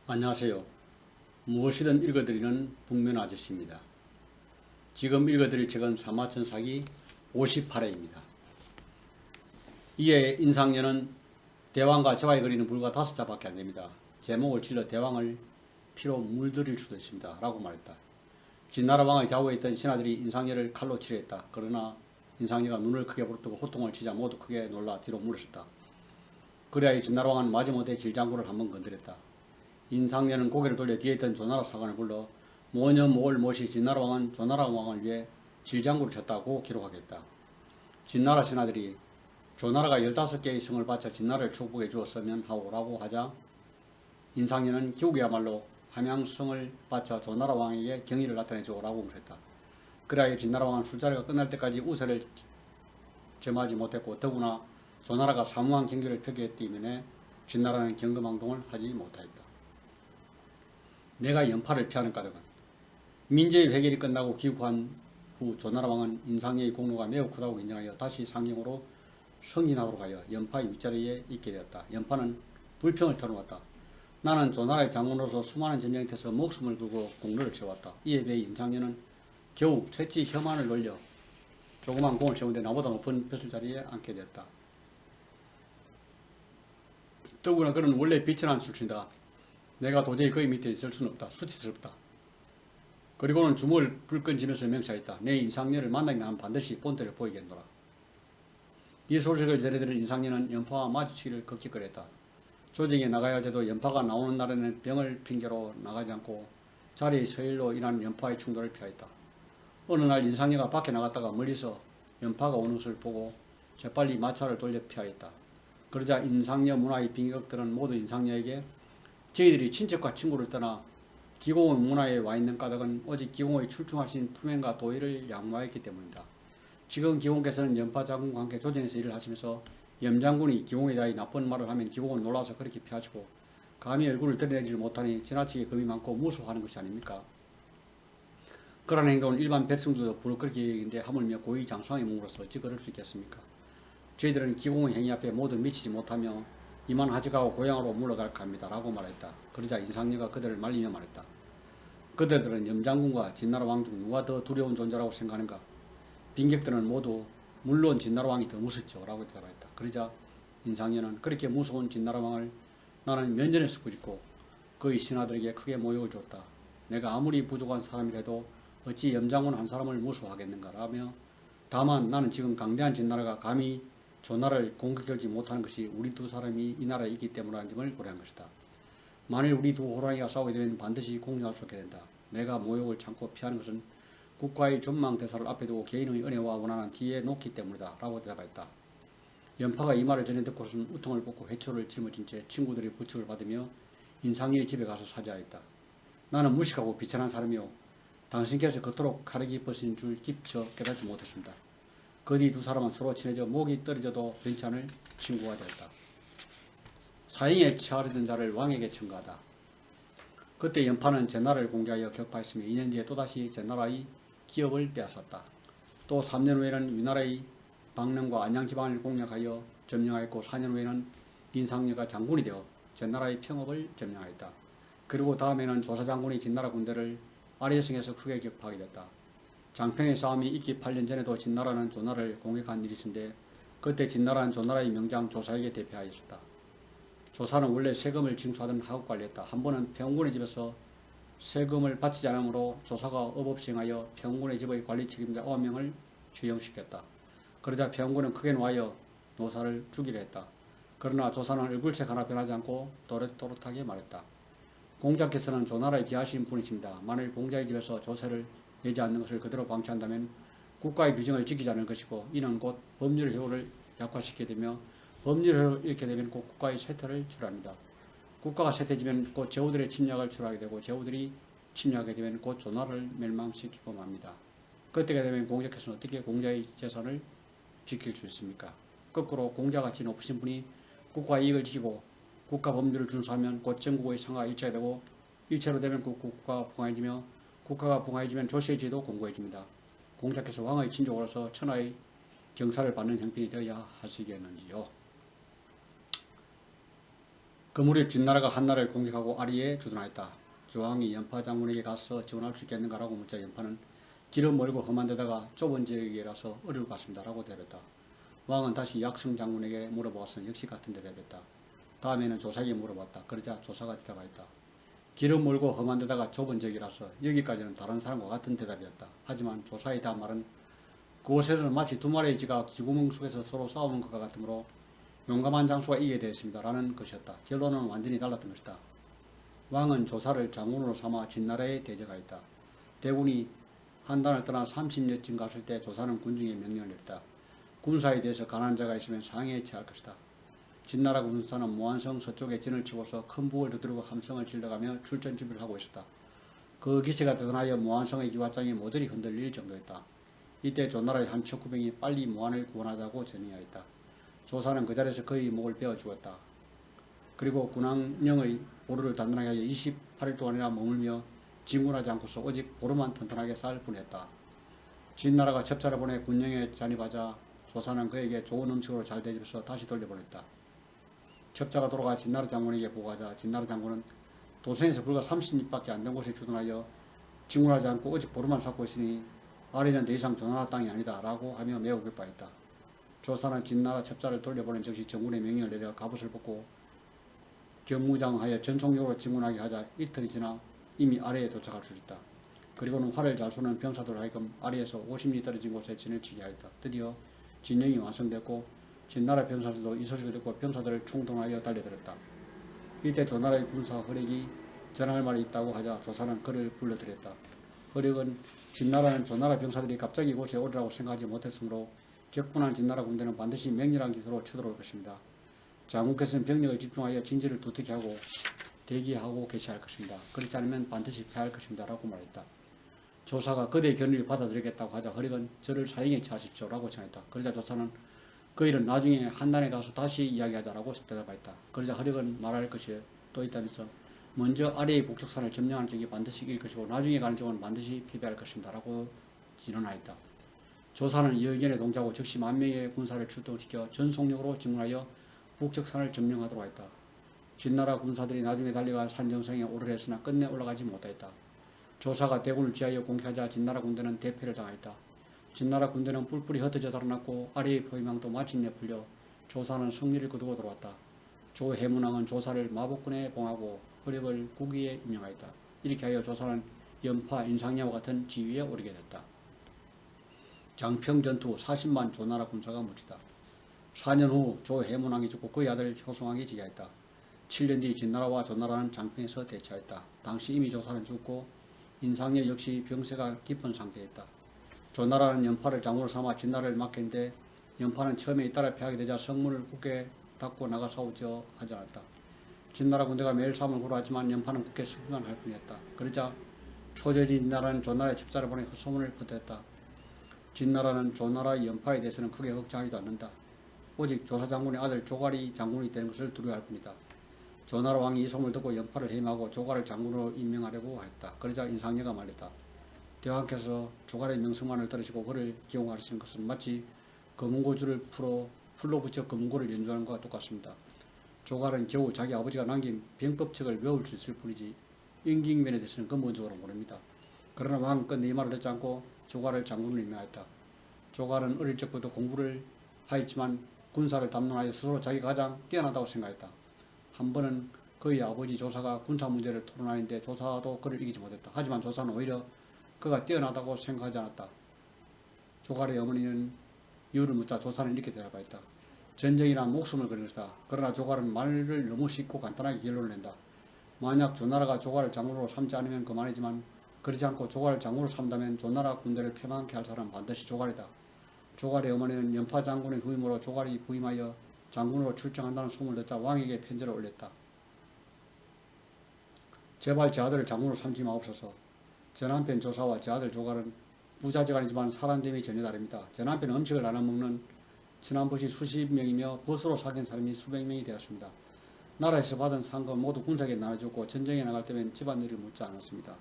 안녕하세요. 무엇이든 읽어드리는 북면 아저씨입니다. 지금 읽어드릴 책은 사마천사기 58회입니다. 이에 인상녀는 대왕과 저하에 그리는 불과 5자밖에 안됩니다. 제목을 질러 대왕을 피로 물들일 수도 있습니다. 라고 말했다. 진나라 왕의 좌우에 있던 신하들이 인상녀를 칼로 치료했다. 그러나 인상녀가 눈을 크게 부릅뜨고 호통을 치자 모두 크게 놀라 뒤로 물러섰다. 그래야 진나라 왕은 마지못해 질장군을 한번 건드렸다. 인상녀는 고개를 돌려 뒤에 있던 조나라 사관을 불러 모녀목을 모시 진나라 왕은 조나라 왕을 위해 질장구를 쳤다고 기록하겠다. 진나라 신하들이 조나라가 15개의 성을 바쳐 진나라를 축복해 주었으면 하오라고 하자 인상녀는 기국이야말로 함양성을 바쳐 조나라 왕에게 경의를 나타내 주오라고 물었다. 그래야 진나라 왕은 술자리가 끝날 때까지 우세를 점하지 못했고 더구나 조나라가 사무한 경기를 표기했기 때문에 진나라는 경거망동을 하지 못하였다. 내가 연파를 피하는 까닭은 민재의 회결이 끝나고 귀국한 후 조나라 왕은 인상녀의 공로가 매우 크다고 인정하여 다시 상경으로 승진하도록 하여 연파의 윗자리에 있게 되었다. 연파는 불평을 털어왔다. 나는 조나라의 장군으로서 수많은 전쟁터에서 목숨을 걸고 공로를 세웠다. 이에 비해 인상녀는 겨우 채찌 혐한을 놀려 조그만 공을 세우는데 나보다 높은 벼슬자리에 앉게 되었다. 더구나 그는 원래 비천한 술친이다. 내가 도저히 그의 밑에 있을 수는 없다. 수치스럽다. 그리고는 주먹을 불끈 쥐면서 명시하였다. 내 인상녀를 만나면 반드시 본때를 보이겠노라. 이 소식을 전해들은 인상녀는 연파와 마주치기를 걱정거렸다. 조정에 나가야 할 때도 연파가 나오는 날에는 병을 핑계로 나가지 않고 자리의 서열로 인한 연파의 충돌을 피하였다. 어느 날 인상녀가 밖에 나갔다가 멀리서 연파가 오는 것을 보고 재빨리 마차를 돌려 피하였다. 그러자 인상녀 문화의 빈격들은 모두 인상녀에게 저희들이 친척과 친구를 떠나 기공의 문화에 와 있는 까닭은 오직 기공의 출중하신 품행과 도의를 양보하였기 때문이다. 지금 기공께서는 연파 장군과 함께 조정에서 일을 하시면서 염장군이 기공에 대해 나쁜 말을 하면 기공은 놀라서 그렇게 피하시고 감히 얼굴을 드러내지를 못하니 지나치게 겁이 많고 무서워하는 것이 아닙니까? 그러한 행동은 일반 백성들도 부끄럽게 여기는데 하물며 고위 장성의 몸으로서 어찌 그럴 수 있겠습니까? 저희들은 기공의 행위 앞에 모두 미치지 못하며 이만 하직하고 고향으로 물러갈까 합니다. 라고 말했다. 그러자 인상녀가 그들을 말리며 말했다. 그들은 염장군과 진나라 왕 중 누가 더 두려운 존재라고 생각하는가? 빈객들은 모두 물론 진나라 왕이 더 무섭죠. 라고 대답했다. 그러자 인상녀는 그렇게 무서운 진나라 왕을 나는 면전에서 꾸짖고 그의 신하들에게 크게 모욕을 줬다. 내가 아무리 부족한 사람이라도 어찌 염장군 한 사람을 무서워하겠는가 라며 다만 나는 지금 강대한 진나라가 감히 조나라를 공격하지 못하는 것이 우리 두 사람이 이 나라에 있기 때문이라는 점을 고려한 것이다. 만일 우리 두 호랑이가 싸우게 되면 반드시 공격할 수 있게 된다. 내가 모욕을 참고 피하는 것은 국가의 전망대사를 앞에 두고 개인의 은혜와 원한은 뒤에 놓기 때문이다. 라고 대답했다. 연파가 이 말을 전해 듣고서는 우통을 벗고 회초를 짊어진 채 친구들의 부축을 받으며 인상녀의 집에 가서 사죄하였다. 나는 무식하고 비천한 사람이요. 당신께서 그토록 칼이 깊으신 줄 기껏 깨닫지 못했습니다. 그 뒤 두 사람은 서로 친해져 목이 떨어져도 괜찮을 친구가 되었다. 사형에 처하려던 자를 왕에게 청구하다. 그때 연파는 제나라를 공개하여 격파했으며 2년 뒤에 또다시 제나라의 기업을 빼앗았다. 또 3년 후에는 위나라의 방릉과 안양지방을 공략하여 점령하였고 4년 후에는 인상녀가 장군이 되어 제나라의 평업을 점령하였다. 그리고 다음에는 조사장군이 진나라 군대를 아래성에서 크게 격파하게 됐다. 장평의 싸움이 있기 8년 전에도 진나라는 조나라를 공격한 일이 있었는데 그때 진나라는 조나라의 명장 조사에게 대표하였었다. 조사는 원래 세금을 징수하던 하급관리였다. 한 번은 평군의 집에서 세금을 바치지 않으므로 조사가 업없이 행하여 평군의 집의 관리 책임자 9명을 취형시켰다. 그러자 평군은 크게 놓아여 노사를 죽이려 했다. 그러나 조사는 얼굴색 하나 변하지 않고 또렷또렷하게 말했다. 공자께서는 조나라에 귀하신 분이십니다. 만일 공자의 집에서 조세를 내지 않는 것을 그대로 방치한다면 국가의 규정을 지키지 않을 것이고 이는 곧 법률의 효력을 약화시키게 되며 법률의 효력을 잃게 되면 곧 국가의 쇠퇴를 초래합니다. 국가가 쇠퇴지면 곧 제후들의 침략을 초래하게 되고 제후들이 침략하게 되면 곧 조나라를 멸망시키고 맙니다. 그때가 되면 공자께서는 어떻게 공자의 재산을 지킬 수 있습니까? 거꾸로 공자같이 높으신 분이 국가의 이익을 지키고 국가 법률을 준수하면 곧 전국의 상하가 일체가 되고 일체로 되면 곧 국가가 풍화해지며 국가가 풍화해지면 조세의 제도 공고해집니다. 공자께서 왕의 친족으로서 천하의 경사를 받는 형편이 되어야 하시겠는지요. 그 무렵 진나라가 한나라를 공격하고 아리에 주둔하였다. 조왕이 연파 장군에게 가서 지원할 수 있겠는가라고 묻자 연파는 길은 멀고 험한 데다가 좁은 지역이라서 어려울 것 같습니다. 라고 대답했다. 왕은 다시 약성 장군에게 물어보았으니 역시 같은 데 대답했다. 다음에는 조사에게 물어봤다. 그러자 조사가 대답하였다. 길은 멀고 험한 데다가 좁은 지역이라서 여기까지는 다른 사람과 같은 대답이었다. 하지만 조사의 다음 말은 그곳에서는 마치 두 마리의 쥐가 쥐구멍 속에서 서로 싸우는 것과 같으므로 용감한 장수가 이기게 되었습니다. 라는 것이었다. 결론은 완전히 달랐던 것이다. 왕은 조사를 장군으로 삼아 진나라에 대적하였다. 대군이 한단을 떠나 30여쯤 갔을 때 조사는 군중에 명령을 내렸다. 군사에 대해서 가난한 자가 있으면 상해에 처할 것이다. 진나라 군사는 모한성 서쪽에 진을 치고서 큰 북을 두드리고 함성을 질러가며 출전 준비를 하고 있었다. 그 기세가 드러나여 모한성의 기와장이 모조리 흔들릴 정도였다. 이때 조나라의 한 척후병이 빨리 모한을 구원하자고 전의하였다. 조사는 그 자리에서 그의 목을 베어 죽었다. 그리고 군왕령의 보루를 단단하게 하여 28일 동안이나 머물며 진군하지 않고서 오직 보루만 튼튼하게 살 뿐이었다. 진나라가 첩자를 보내 군령에 잔입하자 조사는 그에게 좋은 음식으로 잘 대접해서 다시 돌려보냈다. 첩자가 돌아가 진나라 장군에게 보고하자 진나라 장군은 도성에서 불과 30리밖에 안 된 곳에 주둔하여 진군하지 않고 오직 보루만 쌓고 있으니 아래는 더 이상 조나라 땅이 아니다 라고 하며 매우 기뻐했다. 조사는 진나라 첩자를 돌려보낸 즉시 정군의 명령을 내려 갑옷을 벗고 경무장하여 전속력으로 진군하게 하자 이틀이 지나 이미 아래에 도착할 수 있다. 그리고는 활을 잘 쏘는 병사들 하여금 아래에서 50리 떨어진 곳에 진을 치게 하였다. 드디어 진영이 완성됐고 진나라 병사들도 이 소식을 듣고 병사들을 총동하여 달려들었다. 이때 조나라의 군사 허력이 전할 말이 있다고 하자 조사는 그를 불러들였다. 허력은 진나라는 조나라 병사들이 갑자기 이곳에 오리라고 생각하지 못했으므로 격분한 진나라 군대는 반드시 맹렬한 기세로 쳐들어올 것입니다. 장군께서는 병력을 집중하여 진지를 두텁게 하고 대기하고 개시할 것입니다. 그렇지 않으면 반드시 패할 것입니다. 라고 말했다. 조사가 그대의 견의를 받아들이겠다고 하자 허력은 저를 사형에 처하십시오. 라고 전했다. 그러자 조사는 그 일은 나중에 한단에 가서 다시 이야기하자라고 대답했다. 그러자 허력은 말할 것이 또 있다면서 먼저 아래의 북쪽산을 점령하는 쪽이 반드시 이길 것이고 나중에 가는 쪽은 반드시 패배할 것입니다. 라고 진언하였다. 조사는 이 의견에 동조하고 즉시 10,000명의 군사를 출동시켜 전속력으로 진군하여 북쪽산을 점령하도록 했다. 진나라 군사들이 나중에 달려가 산 정상에 오르려 했으나 끝내 올라가지 못하였다. 조사가 대군을 지하여 공격하자 진나라 군대는 대패를 당하였다. 진나라 군대는 뿔뿔이 흩어져 달아났고 아래의 포위망도 마침내 풀려 조사는 승리를 거두고 들어왔다. 조해문왕은 조사를 마복군에 봉하고 허력을 국위에 임명하였다. 이렇게 하여 조사는 연파, 인상야와 같은 지위에 오르게 됐다. 장평전투 40만 조나라 군사가 묻히다. 4년 후 조해문왕이 죽고 그의 아들 효성왕이 즉위하였다. 7년 뒤 진나라와 조나라는 장평에서 대치하였다. 당시 이미 조사는 죽고 인상야 역시 병세가 깊은 상태였다. 조나라는 연파를 장군으로 삼아 진나라를 막혔는데 연파는 처음에 잇따라 패하게 되자 성문을 굳게 닫고 나가 싸우려 하지 않았다. 진나라 군대가 매일 싸움을 구라하지만 연파는 굳게 수비만 할 뿐이었다. 그러자 초저지 진나라는 조나라의 첩자를 보내 소문을 퍼뜨렸다. 진나라는 조나라의 연파에 대해서는 크게 걱정하지도 않는다. 오직 조사 장군의 아들 조갈이 장군이 되는 것을 두려워할 뿐이다. 조나라 왕이 이 소문을 듣고 연파를 해임하고 조갈을 장군으로 임명하려고 했다. 그러자 인상야가 말했다. 대왕께서 조갈의 명성만을 들으시고 그를 기용하시는 것은 마치 검은고줄을 풀로 붙여 검은고를 연주하는 것과 똑같습니다. 조갈은 겨우 자기 아버지가 남긴 병법책을 외울 수 있을 뿐이지 임기응변에 대해서는 근본적으로 모릅니다. 그러나 왕은 끝내 이 말을 듣지 않고 조갈을 장군으로 임명하였다. 조갈은 어릴 적부터 공부를 하였지만 군사를 담론하여 스스로 자기가 가장 뛰어나다고 생각했다. 한 번은 그의 아버지 조사가 군사 문제를 토론하는데 조사도 그를 이기지 못했다. 하지만 조사는 오히려 그가 뛰어나다고 생각하지 않았다. 조갈의 어머니는 이유를 묻자 조사는 이렇게 대답하였다. 전쟁이란 목숨을 거는 것이다. 그러나 조갈은 말을 너무 쉽고 간단하게 결론을 낸다. 만약 조나라가 조갈을 장군으로 삼지 않으면 그만이지만 그렇지 않고 조갈을 장군으로 삼다면 조나라 군대를 패망케 할 사람은 반드시 조갈이다. 조갈의 어머니는 연파 장군의 후임으로 조갈이 부임하여 장군으로 출정한다는 소문을 듣자 왕에게 편지를 올렸다. 제발 제 아들을 장군으로 삼지 마옵소서. 제 남편 조사와 제 아들 조갈은 부자지간이지만 사람됨이 전혀 다릅니다. 제 남편은 음식을 나눠 먹는 친한벗이 수십 명이며 벗으로 사귄 사람이 수백 명이 되었습니다. 나라에서 받은 상금 모두 군사에게 나눠줬고 전쟁에 나갈 때면 집안일을 묻지 않았습니다.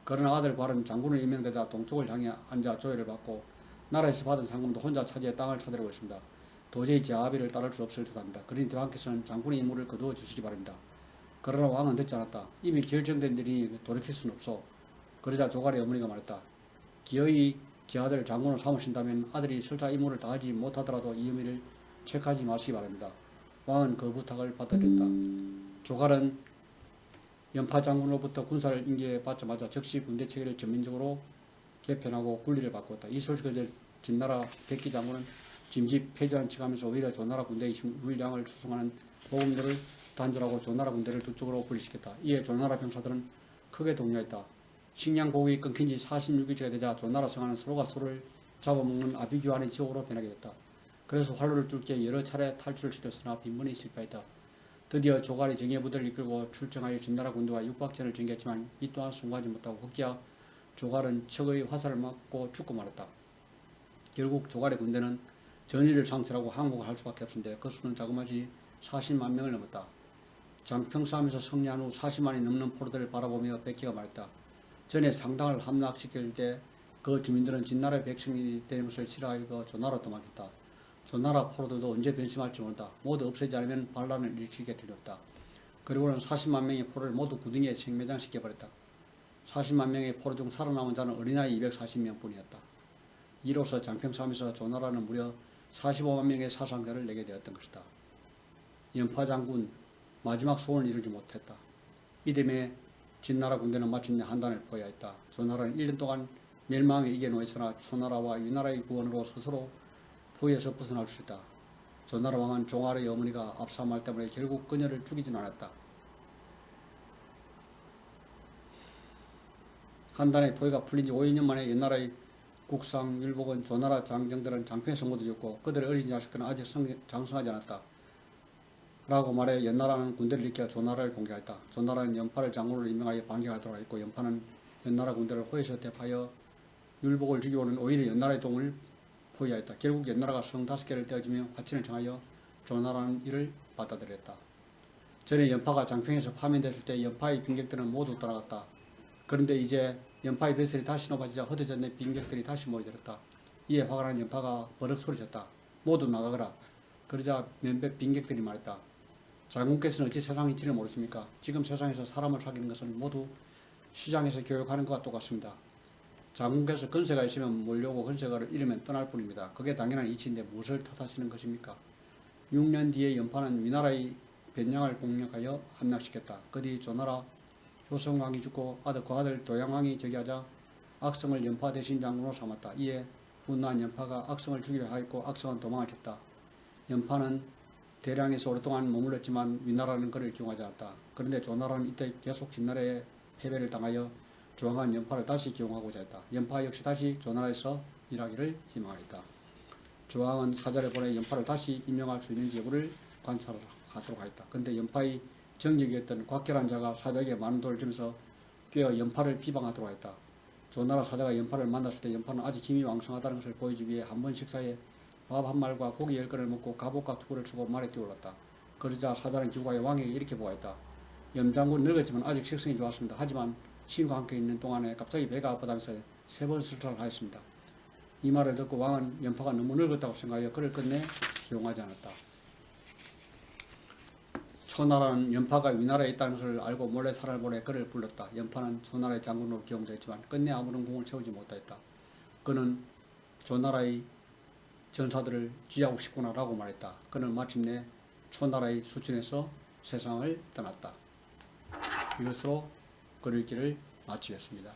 그러나 아들 발은 장군을 임명되자 동쪽을 향해 앉아 조회를 받고 나라에서 받은 상금도 혼자 차지해 땅을 차지하고 있습니다. 도저히 제 아비를 따를 수 없을 듯합니다. 그러니 대왕께서는 장군의 임무를 거두어 주시기 바랍니다. 그러나 왕은 듣지 않았다. 이미 결정된 일이 돌이킬 수는 없어. 그러자 조갈의 어머니가 말했다. 기어이 제 아들 장군을 삼으신다면 아들이 설사 임무를 다하지 못하더라도 이 의미를 체크하지 마시기 바랍니다. 왕은 그 부탁을 받아들였다. 조갈은 연파 장군으로부터 군사를 인계받자마자 즉시 군대 체계를 전면적으로 개편하고 군리를 바꾸었다. 이 소식을 들은 진나라 백기 장군은 짐집 폐지한 척하면서 오히려 조나라 군대의 물량을 추승하는 보급로를 단절하고 조나라 군대를 두 쪽으로 분리시켰다. 이에 조나라 병사들은 크게 동요했다. 식량 보급이 끊긴 지 46일째가 되자 조나라 성하는 서로가 서로를 잡아먹는 아비규환의 지옥으로 변하게 됐다. 그래서 활로를 뚫게 여러 차례 탈출을 시도했으나 빈번히 실패했다. 드디어 조갈이 정예부대를 이끌고 출정하여 진나라 군대와 육박전을 전개했지만 이 또한 성공하지 못하고 급기야 조갈은 적의 화살을 맞고 죽고 말았다. 결국 조갈의 군대는 전의를 상실하고 항복을 할 수밖에 없었는데 그 수는 자그마치 40만 명을 넘었다. 장평싸움에서 승리한 후 40만이 넘는 포로들을 바라보며 백기가 말했다. 전에 상당을 함락시킬 때 그 주민들은 진나라의 백성이 되는 것을 싫어하여 조나라로 도망했다. 조나라 포로들도 언제 변심할지 모른다. 모두 없애지 않으면 반란을 일으키게 들렸다. 그리고는 40만 명의 포로를 모두 구덩이에 생매장시켜버렸다. 40만 명의 포로 중 살아남은 자는 어린아이 240명 뿐이었다. 이로써 장평싸움에서 조나라는 무려 45만 명의 사상자를 내게 되었던 것이다. 연파 장군 마지막 소원을 이루지 못했다. 이듬해 진나라 군대는 마침내 한단을 포위하였다. 조나라는 1년 동안 멸망에 이겨놓았으나 초나라와 위나라의 구원으로 스스로 포위에서 벗어날 수 있다. 조나라 왕은 종알의 어머니가 압사말 때문에 결국 그녀를 죽이진 않았다. 한단의 포위가 풀린 지 5년 만에 옛나라의 국상 율복은 조나라 장정들은 장평에서 모두 죽고 그들의 어린 자식들은 아직 장성하지 않았다. 라고 말해 연나라는 군대를 일으켜 조나라를 공격했다. 조나라는 연파를 장군으로 임명하여 반격하도록 했고 연파는 연나라 군대를 호에서 대파하여 율복을 죽이고는 오히려 연나라의 동을 포위하였다. 결국 연나라가 성 5개를 떼어주며 화친을 정하여 조나라는 이를 받아들였다. 전에 연파가 장평에서 파면됐을 때 연파의 빈객들은 모두 떠나갔다. 그런데 이제 연파의 뱃살이 다시 높아지자 허드졌네 빈객들이 다시 모여들었다. 이에 화가 난 연파가 버럭 소리쳤다. 모두 나가거라. 그러자 몇몇 빈객들이 말했다. 장군께서는 어찌 세상 이치를 모르십니까? 지금 세상에서 사람을 사귀는 것은 모두 시장에서 교육하는 것과 똑같습니다. 장군께서 건세가 있으면 몰려오고 건세가 잃으면 떠날 뿐입니다. 그게 당연한 이치인데 무엇을 탓하시는 것입니까? 6년 뒤에 연파는 위나라의 변량을 공격하여 함락시켰다. 그 뒤 조나라 효성왕이 죽고 그 아들 도양왕이 즉위하자 악성을 연파 대신 장군으로 삼았다. 이에 분노한 연파가 악성을 죽이려 하였고 악성은 도망을 쳤다. 연파는 대량에서 오랫동안 머물렀지만 위나라는 그를 기용하지 않았다. 그런데 조나라는 이때 계속 진나라의 패배를 당하여 조왕한 연파를 다시 기용하고자 했다. 연파 역시 다시 조나라에서 일하기를 희망하였다. 조왕은 사자를 보내 연파를 다시 임명할 수 있는지 여부를 관찰하도록 하였다. 그런데 연파의 정적이었던 곽결한 자가 사자에게 많은 돈을 주면서 꿰어 연파를 비방하도록 하였다. 조나라 사자가 연파를 만났을 때 연파는 아직 힘이 왕성하다는 것을 보여주기 위해 한 번 식사에 밥 한 말과 고기 10건을 먹고 갑옷과 투구를 쓰고 말에 뛰어올랐다. 그러자 사자는 기구하여 왕에게 이렇게 보아했다. 염장군 늙었지만 아직 식성이 좋았습니다. 하지만 신과 함께 있는 동안에 갑자기 배가 아프다면서 3번 설사를 하였습니다. 이 말을 듣고 왕은 연파가 너무 늙었다고 생각하여 그를 끝내 기용하지 않았다. 초나라는 연파가 위나라에 있다는 것을 알고 몰래 사람을 보내 그를 불렀다. 연파는 초나라의 장군으로 기용되었지만 끝내 아무런 공을 채우지 못하였다. 그는 조나라의 전사들을 지하고 싶구나 라고 말했다. 그는 마침내 초나라의 수춘에서 세상을 떠났다. 이것으로 글읽기를 마치겠습니다.